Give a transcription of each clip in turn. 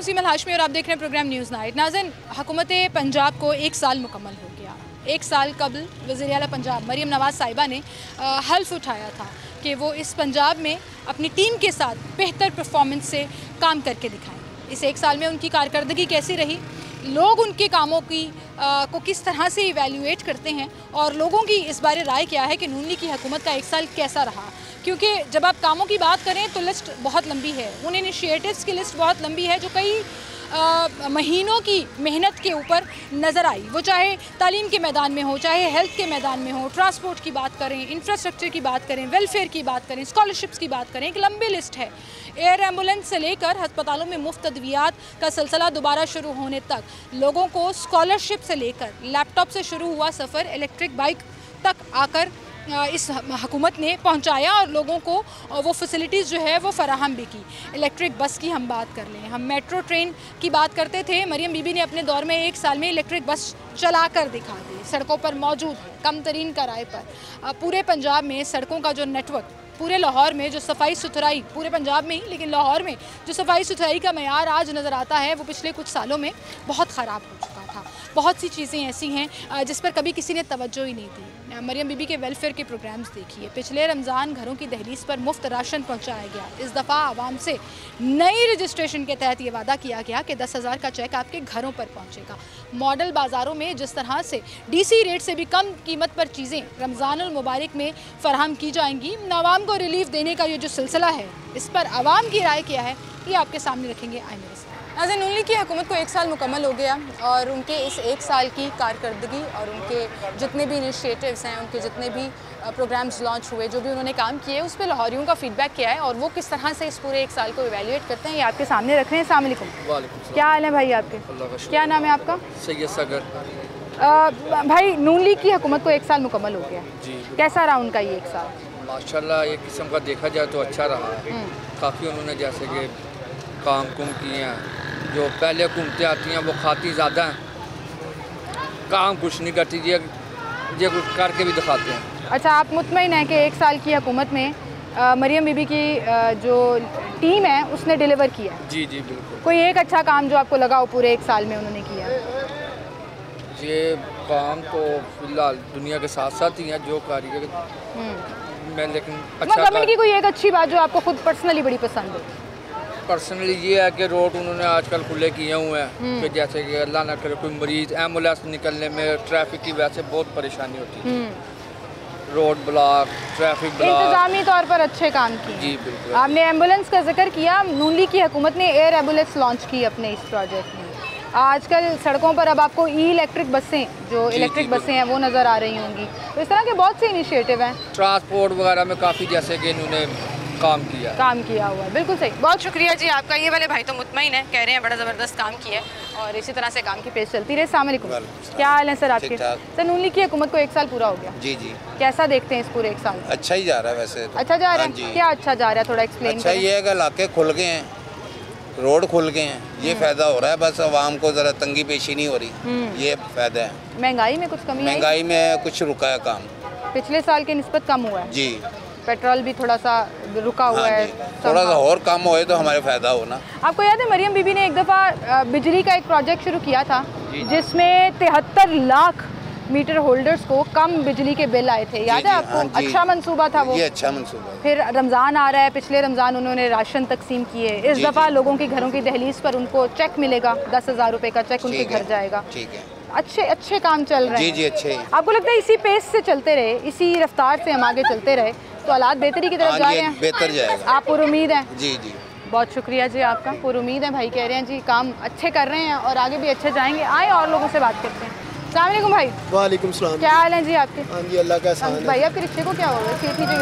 हूं सीमल हाशमी और आप देख रहे हैं प्रोग्राम न्यूज़ नाइट। नाज़रीन, हुकूमत पंजाब को 1 साल मुकम्मल हो गया। 1 साल कबल वज़ीर आला पंजाब मरियम नवाज़ साहिबा ने हल्फ उठाया था कि वो इस पंजाब में अपनी टीम के साथ बेहतर परफॉर्मेंस से काम करके दिखाएंगे। इस 1 साल में उनकी कारकर्दगी कैसी रही, लोग उनके कामों की को किस तरह से इवैल्यूएट करते हैं और लोगों की इस बारे राय क्या है कि नून लीग की हुकूमत का 1 साल कैसा रहा। क्योंकि जब आप कामों की बात करें तो लिस्ट बहुत लंबी है, उन इनिशिएटिव्स की लिस्ट बहुत लंबी है जो कई महीनों की मेहनत के ऊपर नज़र आई। वो चाहे तालीम के मैदान में हो, चाहे हेल्थ के मैदान में हो, ट्रांसपोर्ट की बात करें, इंफ्रास्ट्रक्चर की बात करें, वेलफेयर की बात करें, स्कॉलरशिप्स की बात करें, एक लंबी लिस्ट है। एयर एम्बुलेंस से लेकर अस्पतालों में मुफ्त अद्वियात का सिलसिला दोबारा शुरू होने तक, लोगों को स्कॉलरशिप से लेकर लैपटॉप से शुरू हुआ सफ़र इलेक्ट्रिक बाइक तक आकर इस हुकूमत ने पहुंचाया और लोगों को वो फैसिलिटीज़ जो है वो फराहम भी की। इलेक्ट्रिक बस की हम बात कर लें, हम मेट्रो ट्रेन की बात करते थे, मरियम बीबी ने अपने दौर में 1 साल में इलेक्ट्रिक बस चला कर दिखा दी। सड़कों पर मौजूद है, कम तरीन किराए पर। पूरे पंजाब में सड़कों का जो नेटवर्क, पूरे लाहौर में जो सफाई सुथराई, पूरे पंजाब में ही लेकिन लाहौर में जो सफाई सुथराई का मयार आज नज़र आता है वो पिछले कुछ सालों में बहुत ख़राब हो चुका था। बहुत सी चीज़ें ऐसी हैं जिस पर कभी किसी ने तवज्जो ही नहीं दी। मरियम बीबी के वेलफेयर के प्रोग्राम्स देखिए, पिछले रमज़ान घरों की दहलीज पर मुफ्त राशन पहुंचाया गया। इस दफ़ा आवाम से नई रजिस्ट्रेशन के तहत ये वादा किया गया कि 10,000 का चेक आपके घरों पर पहुंचेगा। मॉडल बाज़ारों में जिस तरह से DC रेट से भी कम कीमत पर चीज़ें रमज़ानुल मुबारक में फ़राहम की जाएंगी। आवाम को रिलीफ देने का ये जो सिलसिला है, इस पर आवाम की राय क्या है ये आपके सामने रखेंगे। आए मेरे साथ। नाज़रीन, नून लीग की हुकूमत को 1 साल मुकम्मल हो गया और उनके इस 1 साल की कारकर्दगी और उनके जितने भी इनिशिएटिव्स हैं, उनके जितने भी प्रोग्राम्स लॉन्च हुए, जो भी उन्होंने काम किए, उस पर लाहौरियों का फीडबैक क्या है और वो किस तरह से इस पूरे 1 साल को इवैल्यूएट करते हैं, ये आपके सामने रख रहे हैं। अस्सलाम वालेकुम। क्या हाल है भाई आपके? क्या नाम है आपका? सैयद सागर। भाई, नून लीग की हुकूमत को 1 साल मुकम्मल हो गया जी, कैसा रहा उनका ये 1 साल? माशाल्लाह एक किस्म का देखा जाए तो अच्छा रहा है। काफ़ी उन्होंने जैसे कि काम किए हैं। जो पहले हुकूमतें आती हैं वो खाती ज़्यादा हैं, काम कुछ नहीं करती, ये कुछ करके भी दिखाते हैं। अच्छा, आप मुतमईन हैं कि 1 साल की हुकूमत में मरियम बीबी की जो टीम है उसने डिलीवर किया? जी जी बिल्कुल। कोई एक अच्छा काम जो आपको लगा हो पूरे 1 साल में उन्होंने किया? ये काम तो फिलहाल दुनिया के साथ साथ ही हैं जो कारीगर मैं, लेकिन अच्छा गवर्नमेंट की कोई एक अच्छी बात जो आपको खुद पर्सनली बड़ी पसंद हो? पर्सनली ये है कि रोड उन्होंने आजकल खुले किए हुए हैं कि जैसे कि अल्लाह ना करे कोई मरीज एम्बुलेंस निकलने में ट्रैफिक की वजह से बहुत परेशानी होती है। रोड ब्लॉक, ट्रैफिक ब्लॉक, इंतजामी तौर पर अच्छे काम किए। जी बिल्कुल। आपने एम्बुलेंस का जिक्र किया, नून लीग की हुकूमत ने एयर एम्बुलेंस लॉन्च की अपने इस प्रोजेक्ट में। आजकल सड़कों पर अब आपको इलेक्ट्रिक बसें, जो इलेक्ट्रिक बसें हैं वो नज़र आ रही होंगी। तो इस तरह के बहुत से इनिशिएटिव हैं। ट्रांसपोर्ट वगैरह में काफ़ी जैसे कि इन्होंने काम किया हुआ है। बिल्कुल सही, बहुत शुक्रिया जी आपका। ये वाले भाई तो मुतमईन है, कह रहे हैं बड़ा ज़बरदस्त काम किया है और इसी तरह से काम की पेश चलती रहे। अस्सलाम वालेकुम। क्या हाल है सर आपके? सर, नून लीग की हुकूमत को 1 साल पूरा हो गया जी जी, कैसा देखते हैं इस पूरे 1 साल? अच्छा ही जा रहा है वैसे तो। अच्छा जा रहा है? क्या अच्छा जा रहा है, थोड़ा एक्सप्लेन। अच्छा ये है कि इलाके खुल गए हैं, रोड खुल गए हैं, ये फ़ायदा हो रहा है। बस आवाम को ज़रा तंगी पेशी नहीं हो रही, ये फ़ायदा है। महंगाई में कुछ कमी? महंगाई में कुछ रुका है काम, पिछले साल के निस्बत कम हुआ है जी। पेट्रोल भी थोड़ा सा रुका हुआ है, थोड़ा सा और कम होए तो हमारे फ़ायदा हो ना। आपको याद है मरियम बीबी ने एक दफ़ा बिजली का एक प्रोजेक्ट शुरू किया था जिसमें 73 लाख मीटर होल्डर्स को कम बिजली के बिल आए थे, याद है आपको? अच्छा मंसूबा था वो, ये अच्छा मंसूबा। फिर रमज़ान आ रहा है, पिछले रमज़ान उन्होंने राशन तकसीम किए। इस दफ़ा लोगों के घरों की दहलीज पर उनको चेक मिलेगा, 10,000 रुपये का चेक उनके घर जाएगा। ठीक है, अच्छे काम चल रहे हैं। जी अच्छे। आपको लगता है इसी पेस से चलते रहे, इसी रफ्तार से हम आगे चलते रहे तो हालात बेहतरी की तरफ जा रहे हैं? बेहतर जाएगा। आप पुरुमीद हैं? जी जी, बहुत शुक्रिया जी आपका। पुरुमीद है भाई, कह रहे हैं जी काम अच्छे कर रहे हैं और आगे भी अच्छे जाएंगे। आए और लोगों से बात करते हैं। अस्सलाम वालेकुम भाई। वालेकुम सलाम। क्या हाल है जी आपके? हाँ जी, अल्लाह का एहसान है। भाई आपके रिक्शे को क्या होगा?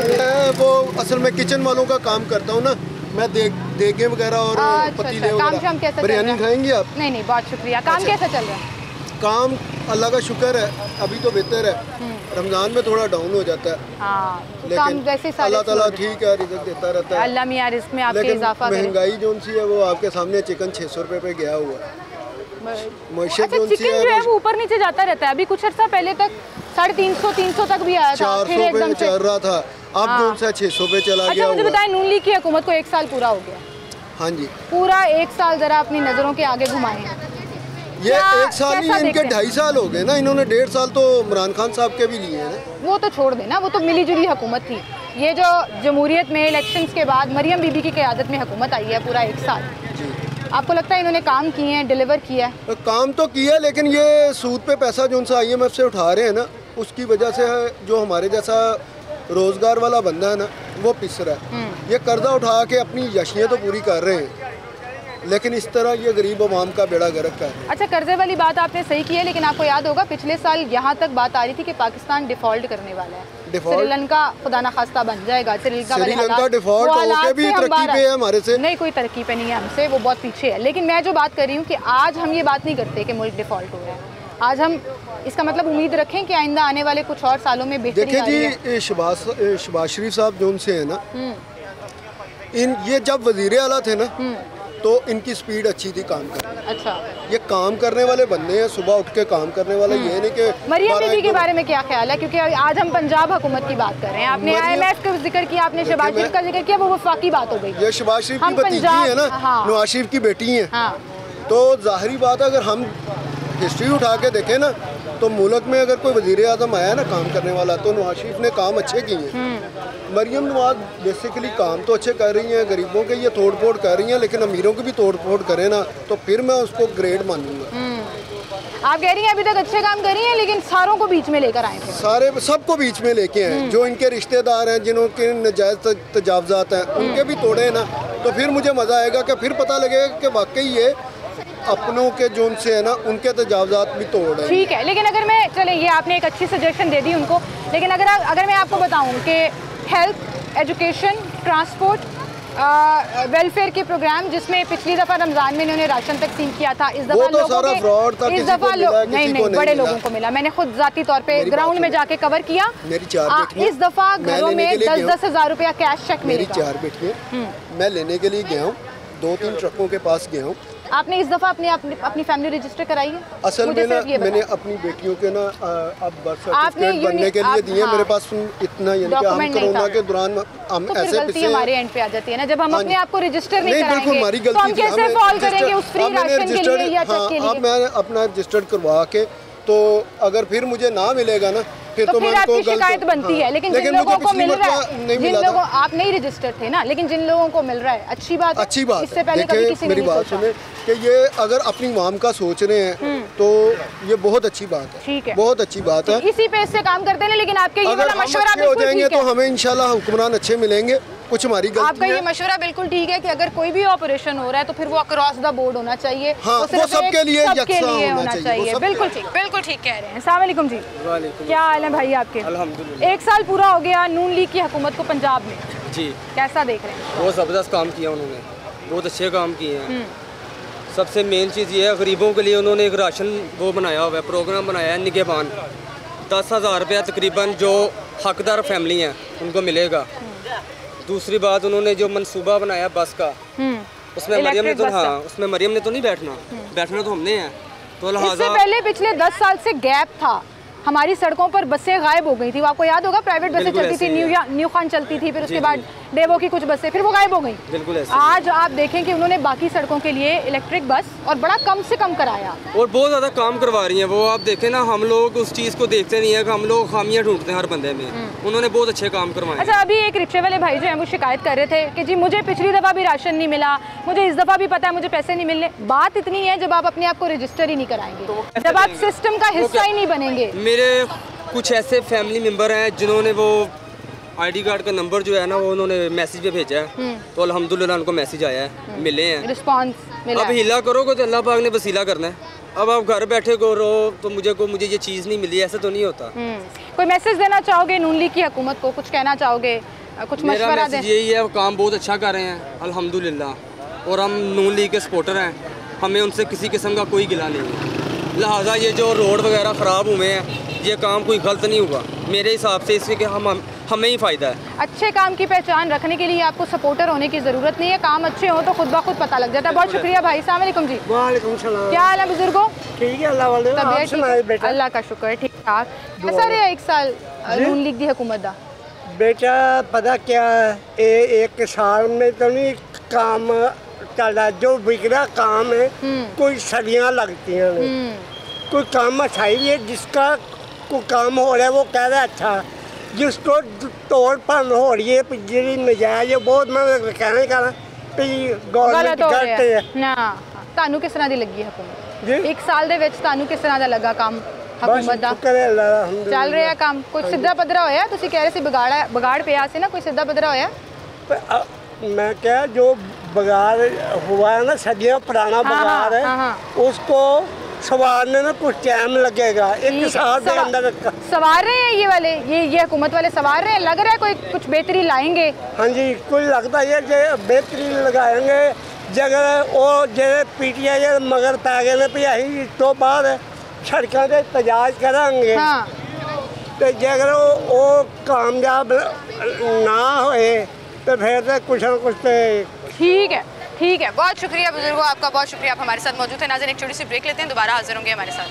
मैं वो असल में किचन वालों का काम करता हूँ ना, मैं देगे वगैरह और पतीले वगैरह। बिरयानी खाएंगे आप? नहीं नहीं, बहुत शुक्रिया। काम कैसा चल रहा है? काम अल्लाह का शुक्र है, अभी तो बेहतर है। रमज़ान में थोड़ा डाउन हो जाता है, लेकिन अल्लाह ताला ठीक है, रिज़्क़ देता रहता है। अल्लाह मियां रिज़्क़ में आपके इजाफा करे। महंगाई जो सी है वो आपके सामने, चिकन 600 रुपये पे गया हुआ है। अच्छा, चिकन जो है वो ऊपर नीचे जाता रहता है। अभी कुछ अर्सा पहले तक 350 300 तक भी आया था, 400 पे चल रहा था, अब जो 600 पे चला गया। अच्छा मुझे बताएं, नून लीग की हुकूमत को 1 साल पूरा हो गया, हाँ जी। पूरा 1 साल जरा अपनी नज़रों के आगे घुमाएं। ये 1 साल नहीं, इनके 2.5 साल हो गए ना, इन्होंने 1.5 साल तो इमरान खान साहब के भी लिए हैं। वो तो छोड़ देना, वो तो मिली जुली हुकूमत थी। ये जो जमहूरियत में इलेक्शंस के बाद मरियम बीबी की क़यादत में हुकूमत आई है पूरा 1 साल, आपको लगता है इन्होंने काम किए हैं, डिलीवर किया है? काम तो किया, लेकिन ये सूद पे पैसा जो उनसे IMF से उठा रहे हैं ना, उसकी वजह से जो हमारे जैसा रोज़गार वाला बंदा है ना, वो पिस रहा है। ये कर्जा उठा के अपनी यशियाँ तो पूरी कर रहे हैं, लेकिन इस तरह ये गरीब अवाम का बेड़ा गर्क कर रहे हैं। अच्छा, कर्जे वाली बात आपने सही की है, लेकिन आपको याद होगा पिछले साल यहाँ तक बात आ रही थी कि पाकिस्तान डिफ़ॉल्ट करने वाला है, श्रीलंका खुदा ना खास्ता बन जाएगा। श्रीलंका डिफ़ॉल्ट होके भी तरक्की पे है हमारे से? नहीं, कोई तरक्की पे नहीं है हमसे, वो बहुत पीछे है। लेकिन मैं जो बात कर रही हूँ कि आज हम ये बात नहीं करते कि मुल्क डिफ़ॉल्ट हो रहा है। आज हम इसका मतलब उम्मीद रखें कि आइंदा आने वाले कुछ और सालों में बेहतरी आ रही है। देखिए जी, शहबाज शरीफ साहब जो उनसे है ना, ये जब वज़ीर आला थे ना, तो इनकी स्पीड अच्छी थी काम करने। अच्छा, ये काम करने वाले बंदे हैं, सुबह उठ के काम करने वाले। ये नहीं कि मरियम बीबी के बारे में क्या ख्याल है? क्योंकि आज हम पंजाब हुकूमत की बात कर रहे हैं। आपने IMF का जिक्र किया, आपने शहबाज शरीफ का जिक्र किया, वो वफाकी बात हो गई। ये शहबाज शरीफ की भतीजी है ना, नवाज शरीफ की बेटी है। तो जाहिरी बात है, अगर हम हिस्ट्री उठा के देखें ना, तो मुल्क में अगर कोई वज़ीर आज़म आया ना काम करने वाला, तो नवाज शरीफ ने काम अच्छे किए हैं। मरियम नवाज बेसिकली काम तो अच्छे कर रही हैं, गरीबों के ये तोड़ फोड़ कर रही हैं, लेकिन अमीरों की भी तोड़ फोड़ करें ना, तो फिर मैं उसको ग्रेड मानूंगा। आप कह रही हैं अभी तक अच्छे काम कर रही हैं, लेकिन सारों को बीच में लेकर आए थे। सारे सबको बीच में लेके आए, जो इनके रिश्तेदार हैं, जिनके नजायज़ तजावज़ात हैं, उनके भी तोड़े ना, तो फिर मुझे मज़ा आएगा कि फिर पता लगेगा कि वाकई ये अपनों के जो उनसे है ना, उनके तजावज़ात भी तोड़ है। ठीक है, लेकिन अगर मैं, चले ये आपने एक अच्छी सजेशन दे दी उनको, लेकिन अगर मैं आपको बताऊं कि हेल्थ, एजुकेशन, ट्रांसपोर्ट, वेलफेयर के प्रोग्राम, जिसमें पिछली दफ़ा रमज़ान में इन्होंने राशन तकसीम किया था, इस दफ़ा तो सारा फ्रॉड था, इस दफ़ा नहीं बड़े लोगों को मिला। मैंने खुद ज़ाती तौर पे ग्राउंड में जाके कवर किया। इस दफ़ा घरों में 10-10 हज़ार रुपया कैश चेक मिलेगा। मेरी 4 बेटियाँ, मैं लेने के लिए गया हूँ, 2-3 ट्रकों के पास गया हूँ। आपने इस दफ़ा अपनी फैमिली रजिस्टर कराई है? असल में ना, मैंने अपनी बेटियों के ना अब बर्थ सर्टिफिकेट बनने के लिए दिए। मेरे पास इतना, यानी कि हम कोरोना के दौरान हम ऐसे गलती हमारे एंड पे आ जाती है ना, जब हम अपने आप को रजिस्टर नहीं कराएंगे, बिल्कुल हमारी तो हम कैसे फॉल करेंगे उस फ्री राशन के लिए या चेक के लिए? अब मैं अपना रजिस्टर्ड करवा के, तो अगर फिर मुझे ना मिलेगा ना, तो फिर आपकी शिकायत बनती है। लेकिन जिन लोगों को मिल रहा है, जिन लोगों, आप नहीं रजिस्टर्ड थे ना, लेकिन जिन लोगों को मिल रहा है, अच्छी बात है। अच्छी बात। इससे पहले कभी किसी ने मेरी बात सुने कि ये अगर अपनी माम का सोच रहे हैं, तो ये बहुत अच्छी बात है। ठीक है, बहुत अच्छी बात है। इसी पे इससे काम करते हैं। लेकिन आपके ये वाला मशवरा हो जाएंगे तो हमें इंशाल्लाह हुक्मरान अच्छे मिलेंगे। कुछ हमारी गलती आपका ये मशवरा बिल्कुल ठीक है कि अगर कोई भी ऑपरेशन हो रहा है, तो फिर वो अक्रॉस द बोर्ड होना चाहिए। हाँ, वो सबके लिए होना चाहिए। बिल्कुल ठीक कह रहे हैं। अस्सलाम वालेकुम जी। क्या हाल है भाई आपके? अल्हम्दुलिल्लाह। 1 साल पूरा हो गया नून लीग की हुकूमत को पंजाब में जी, कैसा देख रहे हैं? बहुत ज़बरदस्त काम किया उन्होंने, बहुत अच्छे काम किए हैं। सबसे मेन चीज़ ये है, गरीबों के लिए उन्होंने एक राशन वो बनाया हुआ है, प्रोग्राम बनाया है निगहबान। 10,000 रुपया तकरीबन जो हकदार फैमिली हैं उनको मिलेगा। दूसरी बात, उन्होंने जो मंसूबा बनाया बस का, उसमें मरियम ने तो, हाँ, उसमें मरियम ने तो नहीं बैठना तो हमने है। तो इससे पहले पिछले 10 साल से गैप था, हमारी सड़कों पर बसें गायब हो गई थी। वो आपको याद होगा, प्राइवेट बसें चलती थी, न्यू खान चलती थी, फिर उसके बाद डेवो की कुछ बसें, फिर वो गायब हो गई। बिल्कुल ऐसे। आज आप देखें कि उन्होंने बाकी सड़कों के लिए इलेक्ट्रिक बस और बड़ा कम से कम कराया, और बहुत ज़्यादा काम करवा रही हैं वो। आप देखें ना, हम लोग उस चीज़ को देखते नहीं है कि हम लोग खामियां ढूंढते हैं हर बंदे में। उन्होंने बहुत अच्छे काम करवाए। अच्छा, अभी एक रिक्शे वाले भाई जो है वो शिकायत कर रहे थे कि जी मुझे पिछली दफ़ा भी राशन नहीं मिला, मुझे इस दफ़ा भी पता है मुझे पैसे नहीं मिलने। बात इतनी है, जब आप अपने आप को रजिस्टर ही नहीं कराएंगे, जब आप सिस्टम का हिस्सा ही नहीं बनेंगे। मेरे कुछ ऐसे फैमिली मेंबर हैं जिन्होंने वो आईडी कार्ड का नंबर जो है ना, वो उन्होंने मैसेज पे भेजा है, तो अल्हम्दुलिल्लाह उनको मैसेज आया है, मिले हैं, रिस्पांस मिला। अब हिला करोगे तो अल्लाह पाक ने वसीला करना है। अब आप घर बैठे करो तो मुझे ये चीज़ नहीं मिली, ऐसा तो नहीं होता। कोई मैसेज देना चाहोगे नून लीग की हुकूमत को? कुछ कहना चाहोगे, कुछ मशवरा दें? यही है, काम बहुत अच्छा कर रहे हैं अल्हम्दुलिल्लाह, और हम नून लीग के सपोर्टर हैं, हमें उनसे किसी किस्म का कोई गिला नहीं है। लिहाजा ये जो रोड वगैरह ख़राब हुए हैं, ये काम कोई गलत नहीं हुआ मेरे हिसाब से, इससे कि हमें ही फ़ायदा है। अच्छे काम की पहचान रखने के लिए आपको सपोर्टर होने की ज़रूरत नहीं है, काम अच्छे हो तो खुद ब खुद पता लग जाता है। बहुत शुक्रिया भाई। अस्सलाम वालेकुम जी। वालेकुम सलाम। क्या हाल है बुजुर्गो? ठीक है, अल्लाह वाले तबीयत? अल्लाह का शुक्र, ठीक ठाक। कैसा रहा 1 साल नून लीग दी हुकूमत दा? बेटा पता क्या है, एक साल में तो नहीं काम चलता जो बिगड़ा काम है कोई सदियां लगती हैं कोई काम अच्छाई भी है जिसका कोई काम हो रहा है वो कह रहा है अच्छा जिसको तोड़ भन हो रही है जी नजायज बहुत मैं कहना चाहना गवर्नमेंट गलत है ना ਤੁਹਾਨੂੰ ਕਿਸ ਤਰ੍ਹਾਂ ਦੀ ਲੱਗੀ ਹਕੂਮਤ ਜੀ 1 ਸਾਲ ਦੇ ਵਿੱਚ ਤੁਹਾਨੂੰ ਕਿਸ ਤਰ੍ਹਾਂ ਦਾ ਲੱਗਾ ਕੰਮ ਹਕੂਮਤ ਦਾ ਚੱਲ ਰਿਹਾ ਕੰਮ ਕੁਝ ਸਿੱਧਾ ਪੱਧਰਾ ਹੋਇਆ ਤੁਸੀਂ ਕਹਿ ਰਹੇ ਸੀ ਬਗਾੜ ਪਿਆ ਸੀ ਨਾ ਕੋਈ ਸਿੱਧਾ ਪੱਧਰਾ ਹੋਇਆ मैं क्या जो बगाड़ हुआ है ना सदियों पुराना बगाड़ है उसको सवारने में कुछ टाइम लगेगा 1 साल के अंदर सवार रहे हैं ये वाले ये हुकूमत वाले सवार रहे हैं लग रहा है कोई कुछ बेहतरी लाएंगे हाँ जी कोई लगता है कि बेहतरी लगाएंगे जगह वो जेडे पीटीआई मगर पै गए भी अं इस तो बाद सड़कों से तजाज करांगे तो जगह वो कामयाब ना होए तो फिर तो कुछ ना कुछ तो ठीक है बहुत शुक्रिया बुजुर्गों आपका बहुत शुक्रिया आप हमारे साथ मौजूद थे नाज़रीन एक छोटी सी ब्रेक लेते हैं दोबारा हाजिर होंगे हमारे साथ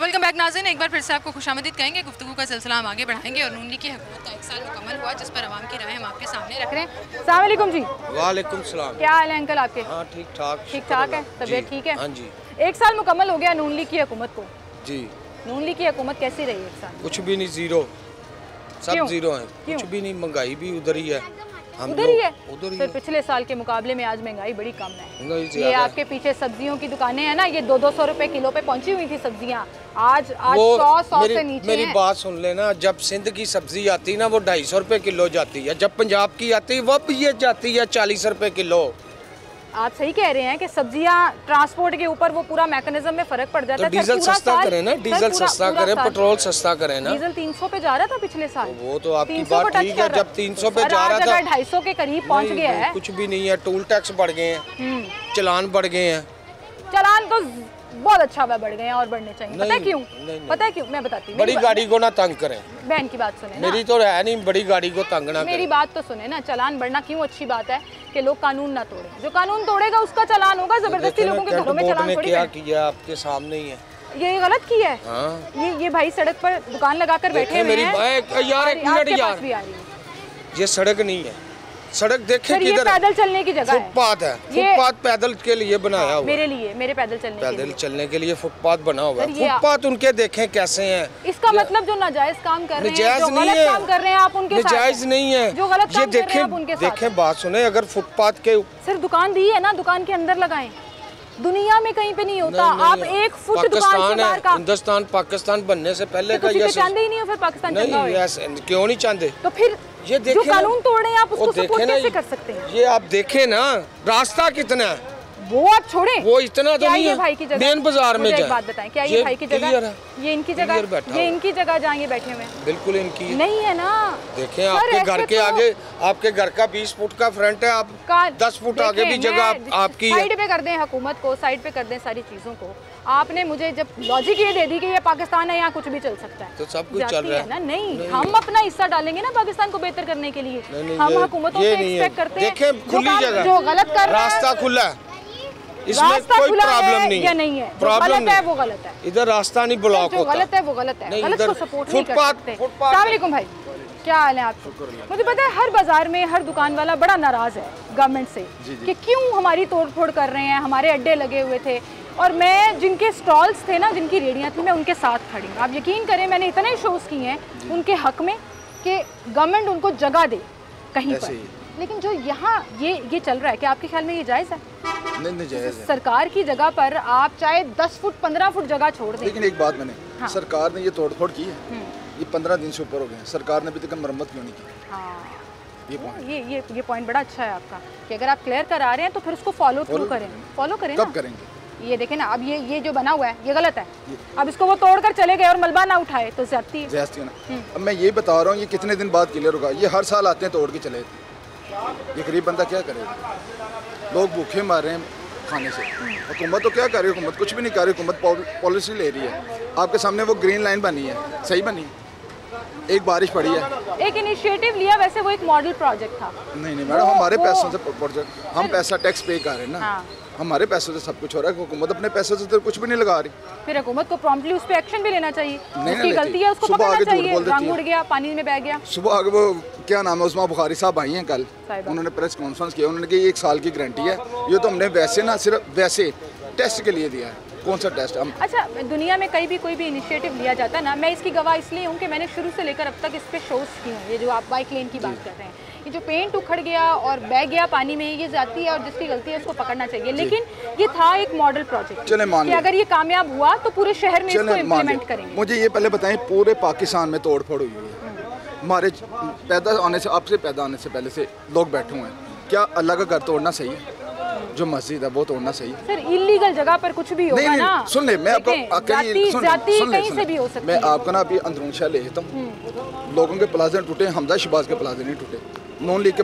वेलकम बैक नाज़रीन एक बार फिर से आपको खुशामदीद कहेंगे गुफ्तगू का सिलसिला हम आगे बढ़ाएंगे और नून लीग की हुकूमत का 1 साल मुकम्मल हुआ जिस पर आवाम की राय हम आपके सामने रख रहे हैं। अस्सलाम वालेकुम जी। वालेकुम सलाम। क्या हाल है अंकल आपके? हाँ ठीक ठाक है तबीयत ठीक है? हाँ जी 1 साल मुकम्मल हो गया नून लीग की हुकूमत को जी। नून लीग की हुकूमत कैसी रही 1 साल? कुछ भी नहीं जीरो सब जीरो है कुछ भी नहीं महंगाई भी उधर ही है उधर ही है फिर पिछले साल के मुकाबले में आज महंगाई बड़ी कम है। ये आपके पीछे सब्जियों की दुकानें हैं ना ये 200 रुपए किलो पे पहुंची हुई थी सब्जियां आज 100 से नीचे मेरी बात सुन लेना जब सिंध की सब्जी आती ना वो 250 रुपए किलो जाती है जब पंजाब की आती है वो ये जाती है 40 रुपए किलो। आप सही कह रहे हैं कि सब्जियां ट्रांसपोर्ट के ऊपर वो पूरा मैकेनिज्म में फर्क पड़ जाता है। तो डीजल सस्ता करें ना डीजल सस्ता करें पेट्रोल सस्ता करें ना। डीजल 300 पे जा रहा था पिछले साल वो तो आपकी बात ठीक है जब 300 पे जा रहा था 250 के करीब पहुंच गया है। कुछ भी नहीं है टोल टैक्स बढ़ गए हैं चालान बढ़ गए हैं चालान तो बहुत अच्छा हुआ बढ़ गए हैं और बढ़ने चाहिए पता है क्यों पता है क्यों मैं बताती हूँ बड़ी गाड़ी को ना तंग करें बहन की बात सुने मेरी तो है नहीं बड़ी गाड़ी को तंग ना मेरी बात तो सुने ना चालान बढ़ना क्यों अच्छी बात है कि लोग कानून ना तोड़े जो कानून तोड़ेगा उसका चालान होगा जबरदस्ती लोगों के घरों में चालान थोड़ी क्या किया आपके सामने ही है ये गलत किया है ये भाई सड़क पर दुकान लगाकर बैठे मेरी यार एक मिनट यार ये सड़क नहीं है सड़क देखे किधर पैदल चलने की जगह फुटपाथ है फुटपाथ पैदल के लिए बनाया हुआ मेरे पैदल चलने के लिए फुटपाथ बना हुआ है फुटपाथ उनके देखें कैसे हैं इसका मतलब जो नाजायज काम कर रहे हैं जो गलत काम कर रहे हैं आप उनके साथ नाजायज नहीं है जो गलत काम कर रहे हैं आप उनके साथ देखें बात सुने अगर फुटपाथ के सिर्फ दुकान दी है ना दुकान के अंदर लगाएं दुनिया में कहीं पे नहीं होता आप 1 फुट दुकान से बाहर का हिंदुस्तान पाकिस्तान बनने से पहले का ये चाहते ही नहीं हो फिर पाकिस्तान चंगा हो क्यों नहीं चाहते तो फिर ये जो कानून तोड़ रहे हैं आप उसको सपोर्ट कैसे कर सकते हैं ये आप देखें ना रास्ता कितना है वो आप छोड़े वो इतना तो नहीं है भाई की जगह मेन बाजार में एक बात बताएं क्या ये भाई की जगह ये इनकी जगह जहाँ ये बैठे हुए हैं बिल्कुल इनकी नहीं है ना देखें आपके घर के आगे आपके घर का 20 फुट का फ्रंट है आप 10 फुट आगे भी जगह आपकी साइड पे कर दें हुकूमत को साइड पे कर दें सारी चीजों को आपने मुझे जब लॉजिक ये दे दी कि ये पाकिस्तान है यहाँ कुछ भी चल सकता है तो सब कुछ चल रहा है ना नहीं हम अपना हिस्सा डालेंगे ना पाकिस्तान को बेहतर करने के लिए हम हुकूमतों से एक्सपेक्ट करते हैं देखें खुली जगह जो गलत कर रहा है रास्ता खुला है इसमें कोई प्रॉब्लम नहीं या नहीं है प्रॉब्लम है वो गलत है इधर रास्ता नहीं ब्लॉक होता गलत है वो गलत है गलत को सपोर्ट नहीं कर सकते। अस्सलाम वालेकुम भाई क्या हाल है आपको? मुझे पता है हर बाजार में हर दुकान वाला बड़ा नाराज है गवर्नमेंट से कि क्यों हमारी तोड़फोड़ कर रहे हैं हमारे अड्डे लगे हुए थे और मैं जिनके स्टॉल्स थे ना जिनकी रेडियाँ थी मैं उनके साथ खड़ी हूँ आप यकीन करें मैंने इतने शोज़ किए हैं उनके हक में कि गवर्नमेंट उनको जगह दे कहीं पर लेकिन जो यहाँ ये चल रहा है क्या आपके ख्याल में ये जायज़ है? नहीं जायज़ है। सरकार की जगह पर आप चाहे 10 फुट 15 फुट जगह छोड़ दें लेकिन एक बात मैंने सरकार ने ये तोड़फोड़ की है ये 15 दिन से ऊपर हो गए सरकार ने अभी तक मरम्मत क्यों नहीं की? ये पॉइंट बड़ा अच्छा है आपका कि अगर आप क्लियर करा रहे हैं तो फिर उसको फॉलो करें कब करेंगे? ये देखें ना अब ये जो बना हुआ है ये गलत है अब इसको वो तोड़कर चले गए और मलबा ना उठाए तो ज्यादती है ना। अब मैं ये बता रहा हूँ ये कितने दिन बाद क्लियर होगा ये हर साल आते हैं तोड़ के चले ये गरीब बंदा क्या करेगा लोग भूखे मार रहे हैं खाने से हुकूमत तो क्या कर रही है हुकूमत कुछ भी नहीं कर रही हुकूमत पॉलिसी ले रही है आपके सामने वो ग्रीन लाइन बनी है सही बनी एक बारिश पड़ी है एक इनिशिएटिव लिया वैसे वो एक मॉडल प्रोजेक्ट था नहीं मैडम हमारे पैसों से प्रोजेक्ट हम पैसा टैक्स पे कर रहे हैं ना हमारे पैसों से सब कुछ हो रहा है, हुकूमत अपने पैसों से तो कुछ भी नहीं लगा रही। फिर हुकूमत को प्रॉम्प्टली उस पर एक्शन भी लेना चाहिए, उसकी गलती है उसको पकड़ना चाहिए, रंग उड़ गया, पानी में बह गया। सुबह आगे वो क्या नाम है उस्मा बुखारी साहब आई हैं कल, उन्होंने प्रेस कॉन्फ्रेंस किया, उन्होंने कहा 1 साल की गारंटी है। ये तो हमने वैसे ना सिर्फ वैसे टेस्ट के लिए दिया है। कौन सा टेस्ट हम? अच्छा, दुनिया में कहीं भी कोई भी इनिशिएटिव लिया जाता है ना, मैं इसकी गवाह इसलिए हूँ कि मैंने शुरू से लेकर अब तक इस पे शोज किए हैं। ये जो आप बाइक लेन की बात कर रहे हैं, ये जो पेंट उखड़ गया और बह गया पानी में, ये जाती है और जिसकी गलती है उसको पकड़ना चाहिए। लेकिन ये था एक मॉडल प्रोजेक्ट कि अगर ये कामयाब हुआ तो पूरे शहर में इसको इम्प्लीमेंट करेंगे। मुझे ये पहले बताएं, पूरे पाकिस्तान में तोड़ फोड़ हुई है, हमारे पैदा होने से, आपसे पैदा होने से पहले से लोग बैठे हुए हैं। क्या अल्लाह का घर तोड़ना सही है? जो मस्जिद है वो तोड़ना सही है? सर इलीगल जगह पर कुछ भी होगा ना। सुन ले, मैं आपको कहीं से भी हो सकती है। मैं आपको ना अभी अंदरून शाह ले लेता हूँ। लोगों के प्लाजे टूटे, हमजा शहबाज के प्लाजे नहीं टूटे। नॉन लीग के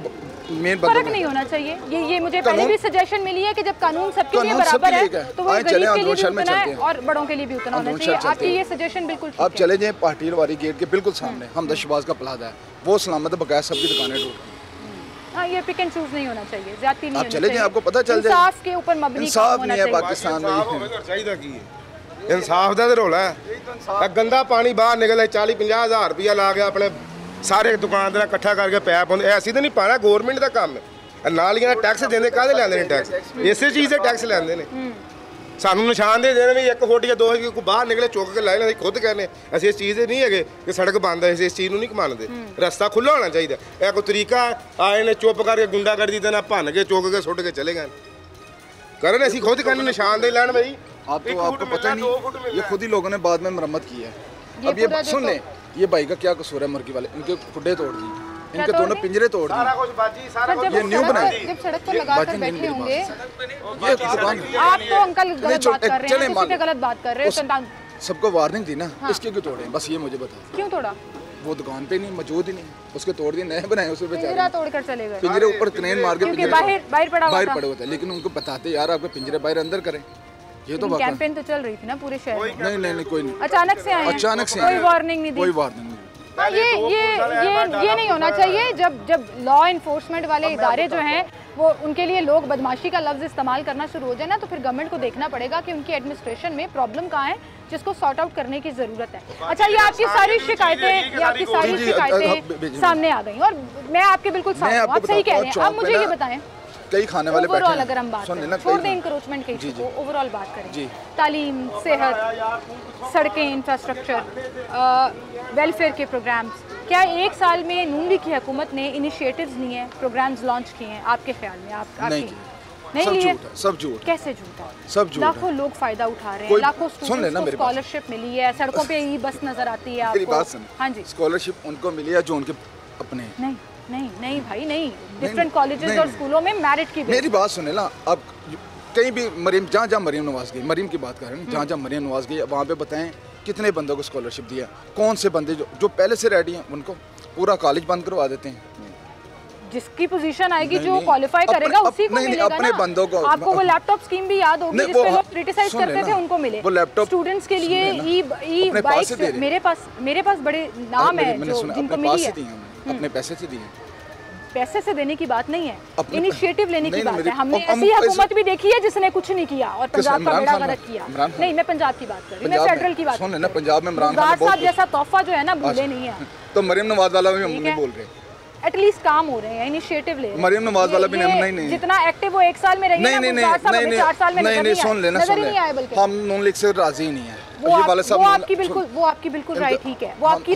मेन फर्क नहीं होना चाहिए। ये मुझे पहले भी सजेशन मिली है कि जब कानून सबके लिए बराबर है तो वो गरीब के लिए भी उतना है और बड़ों के लिए भी उतना होना चाहिए। आपकी ये सजेशन बिल्कुल ठीक है। आप चले जाएं पार्टी वाली गेट के बिल्कुल सामने हमजा शहबाज का प्लाजा है, वो सलामत है, बकाया सबकी दुकानें टूट गई। हाँ, ये पिक एंड चूज नहीं होना चाहिए, ज्यादती नहीं आप चले जाएं, आपको पता चल जाए। इंसाफ के ऊपर मबनी इंसाफ नहीं है पाकिस्तान में। इंसाफ का रोला है। गंदा पानी बाहर निकले 40-50 हज़ार रुपया ला के अपने सारे दुकानदार इकट्ठा करके पैप पाते। ऐसी तो नहीं पाना, गौरमेंट का काम है। नालियां टैक्स देंगे, काहदे लैंदे ने टैक्स? इसे चीज़ से टैक्स लैंदे ने। सानू निशानदेही देने भी 1 फुट या 2 फुट बाहर निकले चुक के लाए, खुद कहने असं इस चीज़ नहीं है कि सड़क बंद है, इस चीज़ नहीं मानते। रस्ता खुला होना चाहिए। यह कोई तरीका आए ने चुप करके गुंडागर्दी देना, भन के चुक के सुट के चले गए करन। असी खुद कहने निशानदेही लैन भाई। आपको पता नहीं, ये खुद ही लोगों ने बाद में मरम्मत की है। अब ये सुन लें, ये भाई का क्या कसूर है? मुर्गी वाले इनके खुड्डे तोड़ दिए, इनके दोनों पिंजरे तोड़ दिए। ये न्यू बनाए, जब सड़क पर लगाकर बैठे होंगे। ये दुकान आप तो अंकल गलत बात कर रहे हैं, किसी पे गलत बात कर रहे हो। सबको वार्निंग दी ना, इसके क्यों तोड़े? बस ये मुझे बता। क्यों तोड़ा? वो दुकान पे नहीं मौजूद ही नहीं, उसके तोड़ दिए, नए बनाए उसे बेचारे। पिंजरा तोड़कर चले गए, पिंजरे ऊपर क्रेन मार के बाहर पड़े होते। लेकिन उनको बताते यार आपके पिंजरे बाहर अंदर करें। ये तो कैंपेन तो चल रही थी ना पूरे शहर में। नहीं कोई नहीं, अचानक से आए, अचानक से कोई वार्निंग नहीं दी। कोई वार्निंग नहीं। ये नहीं होना चाहिए। जब लॉ इन्फोर्समेंट वाले इदारे जो हैं वो उनके लिए लोग बदमाशी का लफ्ज़ इस्तेमाल करना शुरू हो जाए ना, तो फिर गवर्नमेंट को देखना पड़ेगा कि उनकी एडमिनिस्ट्रेशन में प्रॉब्लम कहाँ है जिसको सॉर्ट आउट करने की ज़रूरत है। अच्छा, ये आपकी सारी शिकायतें सामने आ गई और मैं आपके बिल्कुल साथ हूं, आप सही कह रहे हैं। अब मुझे ये बताएं, कई खाने वाले बैठे ओवरऑल अगर हम बात करें, छोड़ दें इंक्रोचमेंट केस को, ओवरऑल बात करें, तालीम, सेहत, सड़कें, इंफ्रास्ट्रक्चर, वेलफेयर के प्रोग्राम्स, क्या 1 साल में नून लीग की हुकूमत ने इनिशिएटिव्स लिए हैं, प्रोग्राम्स लॉन्च किए हैं? आपके ख्याल में नहीं लिए? सब झूठ। कैसे झूठ है? सब झूठ। लाखों लोग फायदा उठा रहे हैं, लाखों स्टूडेंट्स को स्कॉलरशिप मिली है, सड़कों पे ई बस नजर आती है आपको। हाँ जी, स्कॉलरशिप उनको मिली है जो उनके अपने। नहीं भाई नहीं, डिफरेंट कॉलेजेस और स्कूलों में मेरिट की। मेरी बात सुने ना, अब कहीं भी मरीम, जहाँ मरीम नवाज गई, मरीम की बात कर रहे हैं, जहाँ मरीम नवाज गई, वहाँ पे बताएं कितने बंदों को स्कॉलरशिप दिया? कौन से बंदे जो पहले से रेडी हैं उनको पूरा कॉलेज बंद करवा देते हैं? जिसकी पोजीशन आएगी, जो क्वालिफाई करेगा उसी को मिलेगा अपने ना। बंदों को। आपको वो लैपटॉप स्कीम भी याद होगी जिस पे लोग क्रिटिसाइज करते थे, उनको मिले। वो लैपटॉप स्टूडेंट्स के लिए ई बाइक्स, मेरे पास बड़े नाम है जिनको मिली है। अपने पैसे से दिए। पैसे से देने की बात नहीं है, इनिशिएटिव लेने की बात है। हमने ऐसी हुकूमत भी देखी है जिसने कुछ नहीं किया और पंजाब का बेड़ा गर्क किया। नहीं, मैं पंजाब की बात कर रही हूँ, मैं फेडरल की बात कर रही हूँ। पंजाब में इमरान खान साहब जैसा तोहफा जो है ना, भूले नहीं है। तो मरीम नवाज वाला भी हम नहीं बोल रहे, एटलीस्ट काम हो रहे हैं, इनिशिएटिव ले रहे हैं। मरीम नवाज वाला भी नहीं, जितना एक्टिव वो 1 साल में रही है ना, 4 साल में नहीं, सुन लेना, हम नून लीग से राजी नहीं है। वो आपकी बिल्कुल राय ठीक है, वो आपकी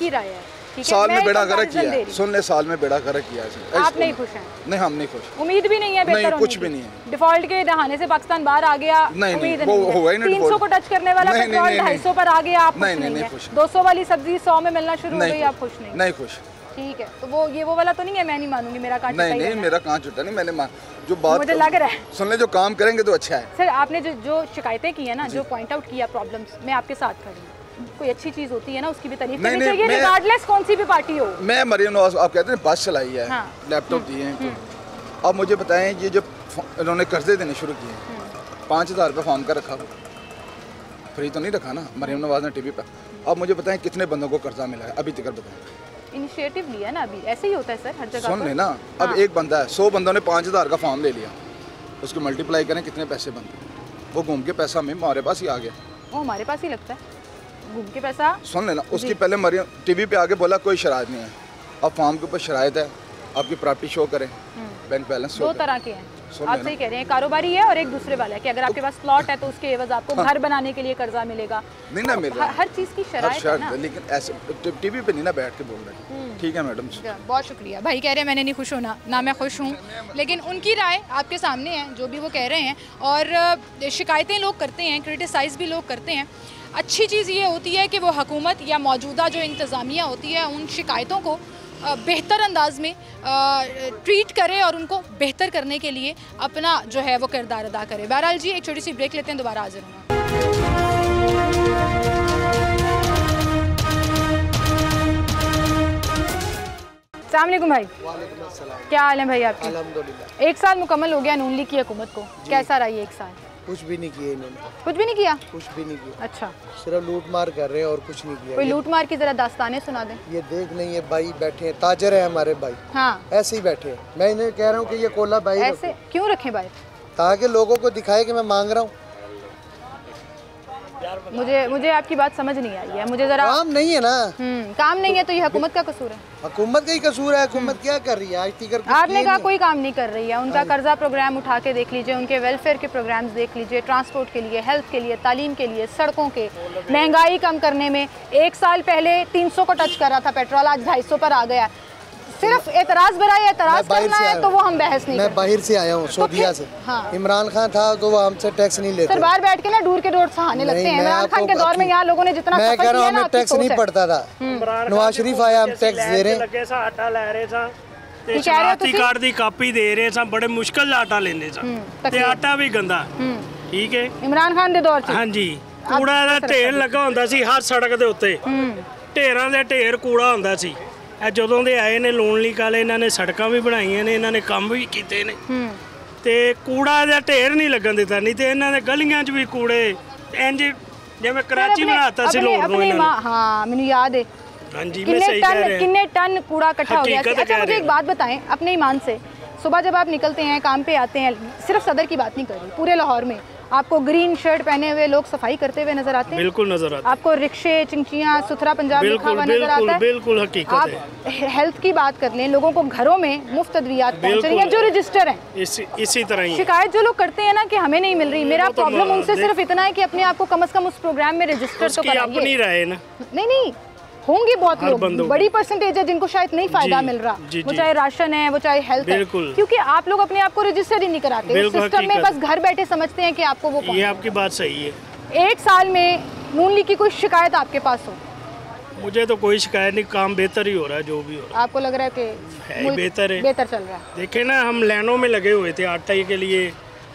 राय है। साल में बेड़ा गर्क किया, सुन ले, साल में बेड़ा गर्क किया। आप नहीं खुश हैं? नहीं, हम नहीं खुश, उम्मीद भी नहीं है बेहतर होने कुछ भी नहीं है। डिफॉल्ट के दहाने से पाकिस्तान बाहर आ गया, उम्मीद नहीं है। 300 को टच करने वाला पेट्रोल 250 पर आ गया, आप खुश नहीं है। 200 वाली सब्जी 100 में मिलना शुरू हो गई, आप खुश नहीं खुश। ठीक है, तो वो वाला तो नहीं है, मैं नहीं मानूंगी, मेरा कांच नहीं, मेरा कांच छुट्टा नहीं, मैंने जो बात मुझे लग रहा है, सुन ले, जो काम करेंगे तो अच्छा है। सर, आपने जो शिकायतें की है ना, जो पॉइंट आउट किया प्रॉब्लम्स, मैं आपके साथ खड़ी हूँ। कोई अच्छी चीज होती है ना, उसकी भी तारीफ करनी चाहिए, रिगार्डलेस कौन सी भी पार्टी हो। मैं मरीम नवाज, आप कहते हैं बस चलाई है, लैपटॉप दिए हैं, अब मुझे बताएं, ये जो इन्होंने कर्जे देने शुरू किए, 5000 रुपये फॉर्म का रखा, फ्री तो नहीं रखा ना मरीम नवाज ने टीवी पर। अब मुझे बताएं कितने बंदों को कर्जा मिला है अभी तक? बताएं। इनिशिएटिव लिया ना, अभी ऐसे ही होता है सर हर जगह। सुन लेना, अब एक बंदा है, 100 बंदों ने 5000 का फॉर्म ले लिया, उसको मल्टीप्लाई करें कितने पैसे बनते हैं, वो घूम के पैसा हमारे पास ही आ गया। वो हमारे पास ही लगता है, घूम के पैसा। सुन लेना, उसकी पहले मरियम टीवी पे आके बोला कोई शरारत नहीं है, अब फार्म के ऊपर शरारत है, आपकी प्रॉपर्टी शो करें, बैंक बैलेंस। 2 तरह के हैं, आप सही कह रहे हैं, कारोबारी है और एक दूसरे वाला है कि अगर आपके पास प्लॉट है तो उसके एवज आपको घर बनाने के लिए कर्जा मिलेगा। नहीं ना मिल रहा, हर चीज़ की शरारत है ना, लेकिन ऐसे टीवी पे नहीं ना बैठ के बोल रहे। ठीक है मैडम, बहुत शुक्रिया। भाई कह रहे हैं मैंने नहीं खुश होना, ना मैं खुश हूँ, लेकिन उनकी राय आपके सामने है, जो भी वो कह रहे हैं। और शिकायतें लोग करते हैं, क्रिटिसाइज़ भी लोग करते हैं। अच्छी चीज़ ये होती है कि वो हुकूमत या मौजूदा जो इंतज़ामिया होती है उन शिकायतों को बेहतर अंदाज में ट्रीट करे और उनको बेहतर करने के लिए अपना जो है वो किरदार अदा करे। बहरहाल जी, एक छोटी सी ब्रेक लेते हैं, दोबारा हाजिर होना। अस्सलाम वालेकुम भाई। क्या हाल है भाई आपके? अल्हम्दुलिल्लाह। 1 साल मुकम्मल हो गया नून लीग की हुकूमत को, कैसा रहा ये 1 साल? कुछ भी नहीं किया इन्होंने। कुछ भी नहीं किया? कुछ भी नहीं किया। अच्छा, सिर्फ लूट मार कर रहे हैं और कुछ नहीं किया। कोई लूट मार की जरा दास्तानें सुना दें। ये देख नहीं, ये भाई बैठे हैं, ताजर है हमारे भाई। हाँ, ऐसे ही बैठे हैं। मैं इन्हें कह रहा हूँ कि ये कोला भाई ऐसे क्यों रखें भाई? ताकि लोगों को दिखाए कि मैं मांग रहा हूँ। मुझे आपकी बात समझ नहीं आई है, मुझे जरा। काम नहीं है ना। काम नहीं है तो ये हुकूमत का कसूर है? हुकूमत का ही कसूर है। हुकूमत क्या कर रही है आज तक? आपने कहा कोई काम नहीं कर रही है। उनका कर्जा प्रोग्राम उठा के देख लीजिए, उनके वेलफेयर के प्रोग्राम्स देख लीजिए, ट्रांसपोर्ट के लिए, हेल्थ के लिए, तालीम के लिए, सड़कों के, महंगाई कम करने में। 1 साल पहले 300 को टच कर रहा था पेट्रोल, आज 250 पर आ गया। सिर्फ एतराज बराए एतराज करना है तो वो हम बहस नहीं। मैं बाहर से आया हूँ, सऊदीया से। हाँ। इमरान खान था तो वो हमसे टैक्स नहीं लेते। सर बाहर बैठ के ना डूर के डोर सहाने लगते हैं। इमरान खान के दौर में यहाँ लोगों ने जितना मैं कह रहा हूँ हमें टैक्स नहीं पड़ता था। नवाज शरीफ आया, हम टैक्स दे रहे हैं। आटा लै रहे थे, शनाख्ती कार्ड दी कापी दे रहे थे, बड़े मुश्किल आटा लेने थे, आटा भी गंदा। ठीक है, इमरान खान दे दौर हाँ जी। कूड़ा ਦਾ ਢੇਰ ਲੱਗਾ ਹੁੰਦਾ ਸੀ ਹਰ ਸੜਕ ਦੇ ਉੱਤੇ, ਢੇਰਾਂ ਦੇ ਢੇਰ ਕੂੜਾ ਹੁੰਦਾ ਸੀ। ਇਹ ਜਦੋਂ ਦੇ ਆਏ ਨੇ ਲੋਨ ਲੀਗ ਵਾਲੇ, ਇਹਨਾਂ ਨੇ ਸੜਕਾਂ ਵੀ ਬਣਾਈਆਂ ਨੇ, ਇਹਨਾਂ ਨੇ ਕੰਮ ਵੀ ਕੀਤੇ ਨੇ, ਤੇ ਕੂੜਾ ਦਾ ਢੇਰ ਨਹੀਂ ਲੱਗਣ ਦਿੱਤਾ। ਨਹੀਂ ਤੇ ਇਹਨਾਂ ਦੇ ਗਲੀਆਂ 'ਚ ਵੀ ਕੂੜੇ ਇੰਜ ਜਿਵੇਂ ਕਰਾਚੀ ਬਣਾਤਾ ਸੀ ਲੋਕ ਨੂੰ ਇਹਨਾਂ ਨੇ। हाँ, मैंने याद है। हाँ जी, मैं सही कह रहे हैं। कितने टन कूड़ा इकट्ठा हो गया। अच्छा मुझे एक बात बताएं अपने ईमान से, सुबह जब आप निकलते हैं काम पे आते हैं, सिर्फ सदर की बात नहीं कर रही, पूरे लाहौर में आपको ग्रीन शर्ट पहने हुए लोग सफाई करते हुए नजर आते हैं? बिल्कुल नजर आते हैं। आपको रिक्शे, चिंचियाँ, सुथरा पंजाब लिखा हुआ नजर आता है? बिल्कुल हकीकत है। आप हेल्थ की बात कर लें, लोगों को घरों में मुफ्त अद्वियात पहुंच रही हैं जो रजिस्टर हैं। इसी तरह ही शिकायत जो लोग करते हैं ना कि हमें नहीं मिल रही, मेरा प्रॉब्लम उनसे सिर्फ इतना है कि अपने आप को कम से कम उस प्रोग्राम में रजिस्टर तो कराइए। अपनी राय ना, नहीं होंगे बहुत लोग, बड़ी परसेंटेज है जिनको शायद नहीं फायदा मिल रहा, वो चाहे राशन है, वो चाहे हेल्थ है, क्योंकि आप लोग अपने आप को रजिस्टर ही नहीं कराते। सिस्टम में बस घर बैठे समझते हैं कि आपको वो। ये आपकी बात सही है। 1 साल में नून लीग की कोई शिकायत आपके पास हो? मुझे तो कोई शिकायत नहीं, काम बेहतर ही हो रहा है, जो भी हो रहा है। आपको लग रहा है कि बेहतर है, बेहतर चल रहा है? देखे ना, हम लाइनों में लगे हुए थे आटे के लिए,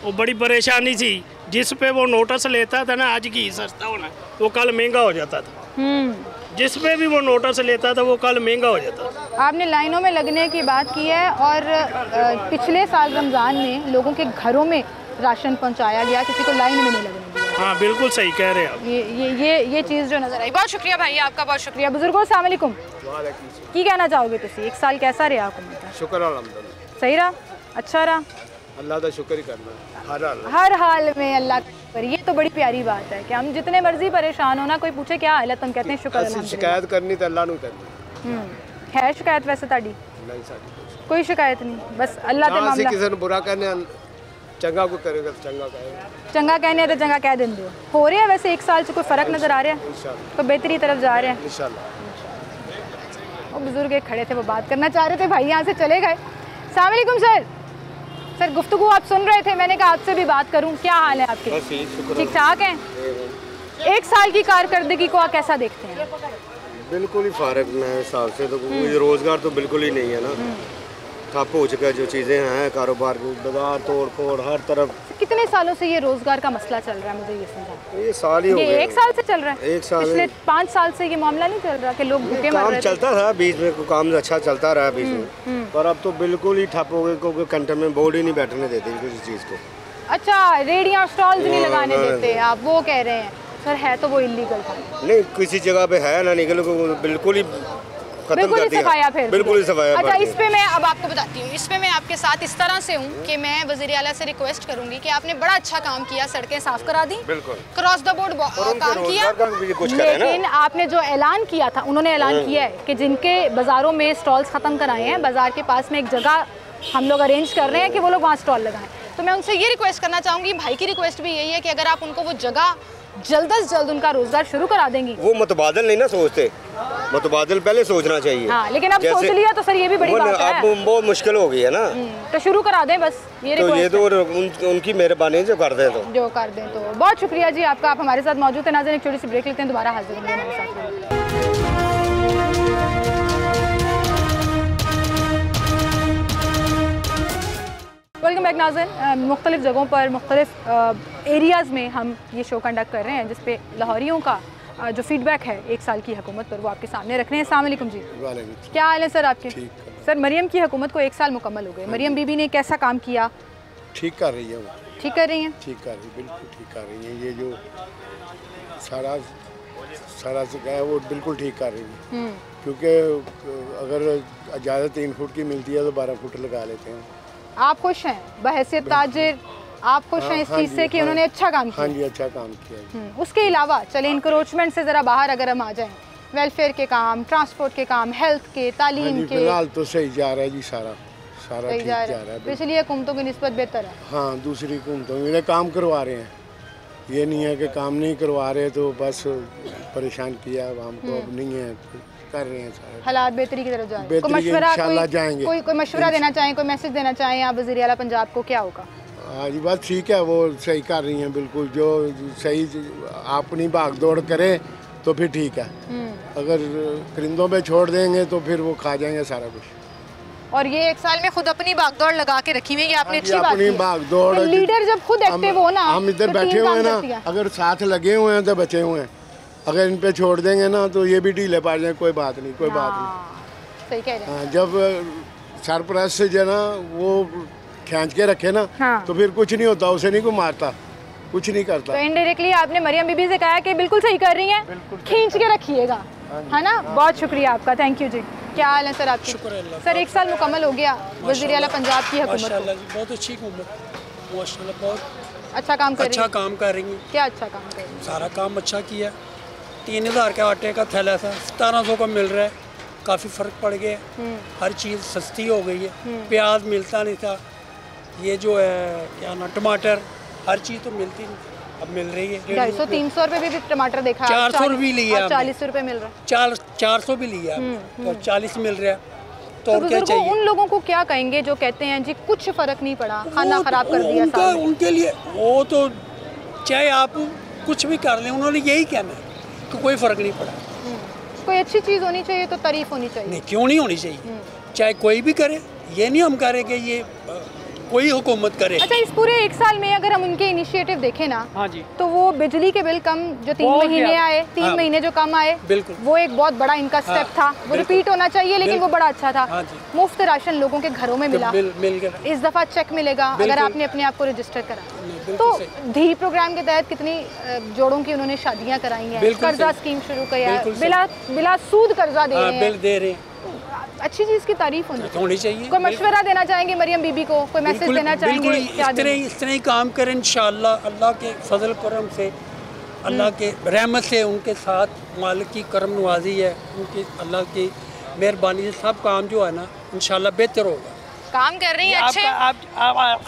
वो बड़ी परेशानी थी। जिस पे वो नोटिस लेता था ना, आज की सस्ता होना, वो कल महंगा हो जाता था। जिस पे भी वो नोटिस लेता था वो कल महंगा हो जाता था। आपने लाइनों में लगने की बात की है, और पिछले साल रमज़ान में लोगों के घरों में राशन पहुंचाया गया, किसी को लाइन में नहीं लगने दिया। हाँ बिल्कुल सही कह रहे हैं आप। ये चीज़ जो नज़र आई। बहुत शुक्रिया भाई, आपका बहुत शुक्रिया। बुजुर्गों अस्सलाम वालेकुम, की कहना चाहोगे तुसी? 1 साल कैसा रहा हुकूमत? शुक्र अल्हम्दुलिल्लाह, सही रहा, अच्छा रहा, अल्लाह का शुक्र ही करना हर हाल में अल्लाह पर। ये तो बड़ी प्यारी बात है कि हम जितने मर्जी परेशान हो ना, कोई पूछे क्या हाल है, तुम कहते हैं शुक्र अल्हम्दुलिल्लाह। शिकायत करनी तो अल्लाह नूं करनी है। शिकायत वैसे ताड़ी नहीं, साडी कोई शिकायत नहीं, बस अल्लाह ते मामला। किसी ने बुरा कहने, चंगा को करेगा तो चंगा कहेगा, चंगा कहने तो चंगा कह देंगे हो रहा है। वैसे 1 साल से कोई फ़र्क नज़र आ रहा है? इंशाल्लाह तो बेहतरी तरफ जा रहे हैं इंशाल्लाह। वो बुजुर्ग एक खड़े थे, वो बात करना चाह रहे थे, भाई यहाँ से चले गए। अस्सलाम वालेकुम सर। सर गुफ्तगू आप सुन रहे थे, मैंने कहा आपसे भी बात करूं। क्या हाल है आपके? ठीक ठाक हैं? 1 साल की कारकर्दगी को आप कैसा देखते हैं? बिल्कुल ही फारग मेरे हिसाब से तो कोई रोज़गार तो बिल्कुल ही नहीं है ना, ठप हो चुका है जो चीज़ें हैं, कारोबार बाजार तोड़ फोड़ हर तरफ। कितने सालों से ये रोजगार का मसला चल रहा है, मुझे ये समझा। ये साल ही हो गया। 1 साल से चल रहा है? 1 साल, पिछले 5 साल से ये मामला नहीं चल रहा कि लोग भूखे मर रहे थे? चलता था बीच में, काम अच्छा चलता रहा बीच में, पर अब तो बिल्कुल ही ठप हो गए, क्योंकि कंटेनमेंट बोर्ड ही नहीं बैठने देते किसी चीज़ को। अच्छा, रेडियाँ स्टॉल्स नहीं लगाने देते, आप वो कह रहे हैं? सर है तो वो इलीगल था। नहीं, किसी जगह पे है ना, निकल बिल्कुल ही खत्म कर दिया, बिल्कुल ही सफाया। अच्छा, इस पे मैं अब आपको बताती हूँ, इस पे मैं आपके साथ इस तरह से हूँ कि मैं वज़ीर आला से रिक्वेस्ट करूंगी कि आपने बड़ा अच्छा काम किया, सड़कें साफ करा दी, क्रॉस द बोर्ड काम किया, लेकिन आपने जो ऐलान किया था, उन्होंने ऐलान किया है कि जिनके बाज़ारों में स्टॉल्स ख़त्म कराए हैं, बाज़ार के पास में एक जगह हम लोग अरेंज कर रहे हैं कि वो लोग वहाँ स्टॉल लगाएं। तो मैं उनसे ये रिक्वेस्ट करना चाहूँगी, भाई की रिक्वेस्ट भी यही है कि अगर आप उनको वो जगह जल्द से जल्द उनका रोजगार शुरू करा देंगी। वो मुतबादल नहीं ना सोचते, मुतबादल पहले सोचना चाहिए। हाँ, लेकिन अब सोच लिया तो सर ये भी बड़ी बात है। अब बहुत मुश्किल हो गई है ना, तो शुरू करा दें बस, ये तो ये तो उनकी मेहरबानी जो कर दें तो बहुत शुक्रिया जी आपका, आप हमारे साथ मौजूद है। नाज़रीन, एक छोटी सी ब्रेक लेते हैं, दोबारा हाजिर होंगे हमारे साथ। वेलकम बैक नाज़रीन, मुख्तलिफ जगहों पर मुख्तलिफ एरियाज़ में हम ये शो कंडक्ट कर रहे हैं, जिस पे लाहौरियों का जो फीडबैक है 1 साल की हुकूमत पर, वो आपके सामने रख रहे हैं। अस्सलाम वालेकुम जी, क्या हाल है सर आपके? सर, मरियम की हुकूमत को 1 साल मुकम्मल हो गए, मरियम बीबी ने कैसा काम किया? ठीक कर रही है वो, ठीक कर रही हैं, ठीक कर रही है, बिल्कुल ठीक कर रही है। ये जो सारा से क्या है वो बिल्कुल ठीक कर रही है, क्योंकि अगर इजाज़त 3 फुट की मिलती है तो 12 फुट लगा लेते हैं। आप खुश हैं बहैसियत ताजिर, आप खुश हैं इस चीज़ से कि उन्होंने अच्छा काम किया? हाँ जी, अच्छा काम किया। उसके अलावा चले इंक्रोचमेंट से ज़रा बाहर अगर हम आ जाएं, वेलफेयर के काम, ट्रांसपोर्ट के काम, हेल्थ के, तालीम के, फिलहाल तो सही जा रहा है जी, सारा ठीक जा रहा है। पिछली हुकूमतों की निस्बत बेहतर है। हाँ, दूसरी हुकूमतों में काम करवा रहे हैं, ये नहीं है कि काम नहीं करवा रहे तो बस परेशान किया आवाम को, अब नहीं है, कर रहे हैं सारे हालात बेहतरी की तरफ जा रहे हैं। कोई मशवरा, कोई मशवरा देना चाहें, कोई मैसेज देना चाहें आप वज़ीर आला पंजाब को, क्या होगा? हाँ जी, बात ठीक है, वो सही कर रही हैं बिल्कुल, जो सही अपनी भाग दौड़ करे तो फिर ठीक है, अगर परिंदों पे छोड़ देंगे तो फिर वो खा जाएंगे सारा कुछ। और ये 1 साल में खुद अपनी भागदौड़ लगा के रखी हुई है, आपने अच्छी बात अपनी भागदौड़, लीडर जब खुद एक्टिव हो ना, हम इधर बैठे हुए हैं ना, अगर साथ लगे हुए हैं तो बचे हुए हैं, अगर इन पे छोड़ देंगे ना तो ये भी ढीले पड़ जाए, कोई बात नहीं, कोई बात नहीं। सही कह रहे हैं। जब सरपरस्त से जो ना वो खींच के रखे ना, तो फिर कुछ नहीं होता, उसे नहीं कोई मारता, कुछ नहीं करता। तो इनडायरेक्टली आपने मरियम बीबी से कहा कि बिल्कुल सही कर रही हैं, खींच के रखिएगा, है ना? बहुत शुक्रिया आपका, थैंक यू जी। क्या हाल है सर आपके? सर, 1 साल मुकम्मल हो गया वज़ीर आला पंजाब की हुकूमत को। बहुत अच्छी हुकूमत, माशाल्लाह, बहुत अच्छा काम कर रही है। अच्छा काम कर रही है। क्या अच्छा काम कर रही है? सारा काम अच्छा किया। 3000 का आटे का थैला था 1700 का मिल रहा है, काफ़ी फ़र्क पड़ गया, हर चीज़ सस्ती हो गई है, प्याज मिलता नहीं था, ये जो है क्या ना टमाटर, हर चीज़ तो मिलती नहीं, अब मिल रही है। 250-300 रुपये भी टमाटर देखा, 400 भी लिया, 40 रुपये मिल रहा है, 400 भी लिया और 40 मिल रहा है। तो क्या चाहिए? उन लोगों को क्या कहेंगे जो कहते हैं जी कुछ फ़र्क नहीं पड़ा, खाना ख़राब कर दिया? उनके लिए वो तो चाहे आप कुछ भी कर लें, उन्होंने यही कहना है कि कोई फ़र्क नहीं पड़ा। कोई अच्छी चीज़ होनी चाहिए तो तारीफ़ होनी चाहिए। नहीं, क्यों नहीं होनी चाहिए, चाहे कोई भी करे, ये नहीं हम करें कि ये कोई हुकूमत करे। अच्छा, इस पूरे 1 साल में अगर हम उनके इनिशिएटिव देखें ना, हाँ जी, तो वो बिजली के बिल कम जो 3 महीने आए, 3 महीने जो कम आए, बिल्कुल वो एक बहुत बड़ा इनका स्टेप था, वो रिपीट होना चाहिए, लेकिन वो बड़ा अच्छा था। मुफ्त राशन लोगों के घरों में मिला, इस दफ़ा चेक मिलेगा अगर आपने अपने आप को रजिस्टर करा। तो धी प्रोग्राम के तहत कितनी जोड़ों की उन्होंने शादियाँ कराई हैं, कर्जा स्कीम शुरू किया, बिला सूद कर्जा दे रहे हैं, अच्छी चीज़ की तारीफ होनी चाहिए। कोई मशवरा देना चाहेंगे मरियम बीबी को, कोई मैसेज देना चाहेंगे? इस तरह ही काम करें इंशाअल्लाह, अल्लाह के फजल करम से, अल्लाह के रहमत से, उनके साथ मालिक की करम नवाजी है, उनकी अल्लाह की मेहरबानी से सब काम जो है ना इंशाअल्लाह बेहतर होगा। काम कर रही हैं अच्छे,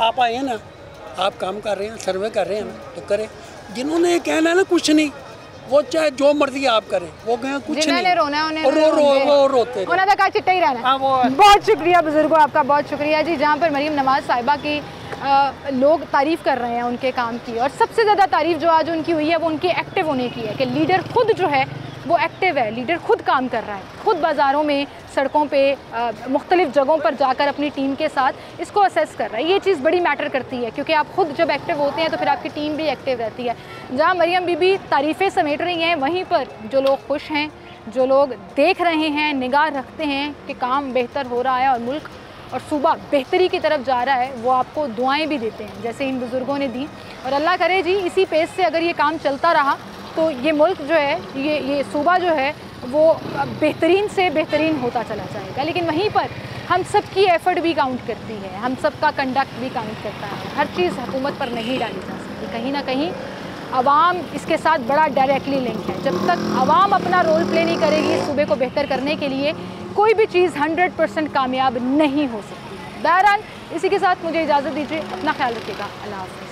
आप आए हैं ना, आप काम कर रहे हैं, सर्वे कर रहे हैं ना, तो करें। जिन्होंने ये कहना है ना कुछ नहीं, वो चाहे जो मर्जी आप करें, वो कहें कुछ नहीं, रोना है उन्हें वो रोते उन्हें तो चिट्टा ही रहना। बहुत शुक्रिया बुजुर्गों, आपका बहुत शुक्रिया जी। जहाँ पर मरियम नवाज साहिबा की लोग तारीफ़ कर रहे हैं उनके काम की, और सबसे ज़्यादा तारीफ़ जो आज उनकी हुई है वो उनके एक्टिव होने की है कि लीडर खुद जो है वो एक्टिव है, लीडर खुद काम कर रहा है, खुद बाज़ारों में, सड़कों पे, मुख्तलिफ़ जगहों पर जाकर अपनी टीम के साथ इसको असेस कर रहा है। ये चीज़ बड़ी मैटर करती है, क्योंकि आप खुद जब एक्टिव होते हैं तो फिर आपकी टीम भी एक्टिव रहती है। जहाँ मरियम बीबी तारीफ़ें समेट रही हैं, वहीं पर जो लोग खुश हैं, जो लोग देख रहे हैं, निगाह रखते हैं कि काम बेहतर हो रहा है और मुल्क और सूबा बेहतरी की तरफ जा रहा है, वो आपको दुआएँ भी देते हैं, जैसे इन बुज़ुर्गों ने दी। और अल्लाह करे जी इसी पेस से अगर ये काम चलता रहा तो ये मुल्क जो है, ये सूबा जो है वो बेहतरीन से बेहतरीन होता चला जाएगा। लेकिन वहीं पर हम सब की एफ़र्ट भी काउंट करती है, हम सब का कंडक्ट भी काउंट करता है। हर चीज़ हुकूमत पर नहीं डाली जा सकती, कहीं ना कहीं आवाम इसके साथ बड़ा डायरेक्टली लिंक है। जब तक आवाम अपना रोल प्ले नहीं करेगी सूबे को बेहतर करने के लिए, कोई भी चीज़ 100% कामयाब नहीं हो सकती। बहरहाल इसी के साथ मुझे इजाज़त दीजिए, अपना ख्याल रखिएगा, अल्लाह हाफ़िज़।